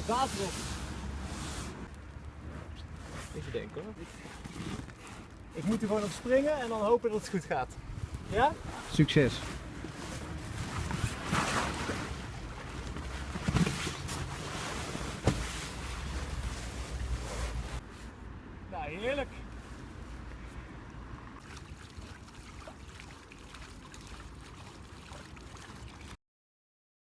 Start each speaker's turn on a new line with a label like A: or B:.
A: water op. Even denken hoor. Ik moet er gewoon op springen en dan hopen dat het goed gaat. Ja?
B: Succes!
A: Nou, heerlijk.